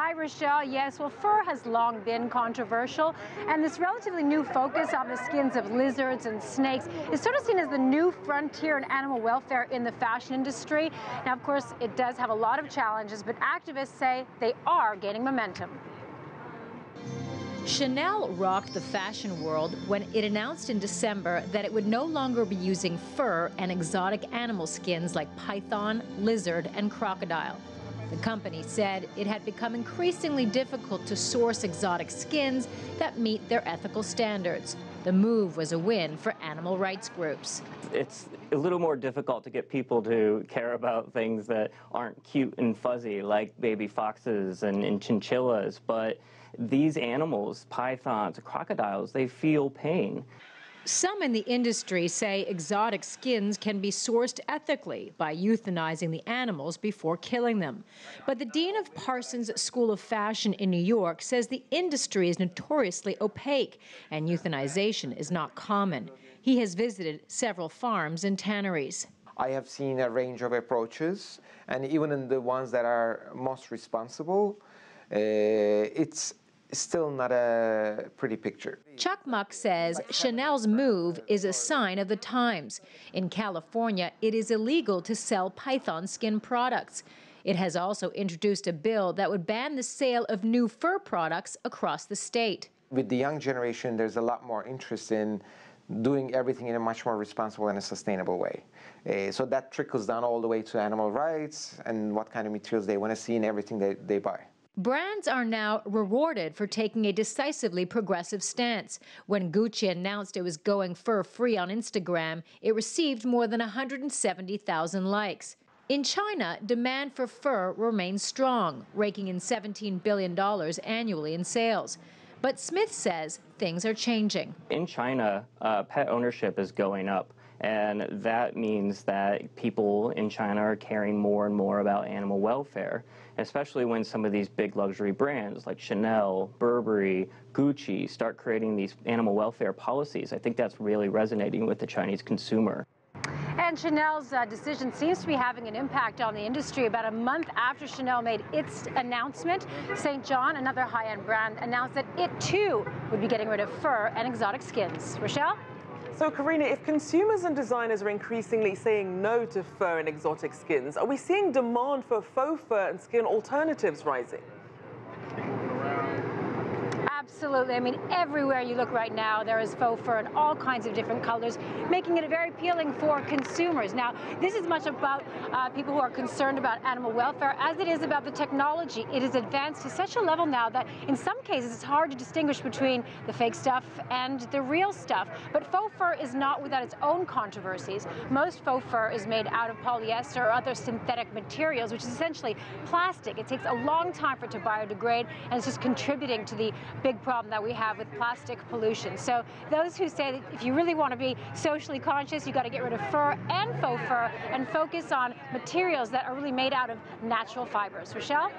Hi, Rochelle. Yes, well, fur has long been controversial, and this relatively new focus on the skins of lizards and snakes is sort of seen as the new frontier in animal welfare in the fashion industry. Now, of course, it does have a lot of challenges, but activists say they are gaining momentum. Chanel rocked the fashion world when it announced in December that it would no longer be using fur and exotic animal skins like python, lizard, and crocodile. The company said it had become increasingly difficult to source exotic skins that meet their ethical standards. The move was a win for animal rights groups. It's a little more difficult to get people to care about things that aren't cute and fuzzy, like baby foxes and chinchillas, but these animals, pythons, crocodiles, they feel pain. Some in the industry say exotic skins can be sourced ethically by euthanizing the animals before killing them. But the dean of Parsons School of Fashion in New York says the industry is notoriously opaque and euthanization is not common. He has visited several farms and tanneries. I have seen a range of approaches, and even in the ones that are most responsible, it's still not a pretty picture. Chuck Muck says Chanel's move is a sign of the times. In California, it is illegal to sell python skin products. It has also introduced a bill that would ban the sale of new fur products across the state. With the young generation, there's a lot more interest in doing everything in a much more responsible and a sustainable way. So that trickles down all the way to animal rights and what kind of materials they want to see in everything they buy. Brands are now rewarded for taking a decisively progressive stance. When Gucci announced it was going fur-free on Instagram, it received more than 170,000 likes. In China, demand for fur remains strong, raking in $17 billion annually in sales. But Smith says things are changing. In China, pet ownership is going up. And that means that people in China are caring more and more about animal welfare, especially when some of these big luxury brands like Chanel, Burberry, Gucci start creating these animal welfare policies. I think that's really resonating with the Chinese consumer. And Chanel's decision seems to be having an impact on the industry. About a month after Chanel made its announcement, St. John, another high-end brand, announced that it too would be getting rid of fur and exotic skins. Rochelle? So, Karina, if consumers and designers are increasingly saying no to fur and exotic skins, are we seeing demand for faux fur and skin alternatives rising? Absolutely. I mean, everywhere you look right now, there is faux fur in all kinds of different colors, making it very appealing for consumers. Now, this is much about people who are concerned about animal welfare as it is about the technology. It is advanced to such a level now that in some cases it's hard to distinguish between the fake stuff and the real stuff. But faux fur is not without its own controversies. Most faux fur is made out of polyester or other synthetic materials, which is essentially plastic. It takes a long time for it to biodegrade, and it's just contributing to the big problem that we have with plastic pollution. So those who say that if you really want to be socially conscious, you got to get rid of fur and faux fur and focus on materials that are really made out of natural fibers. Rochelle?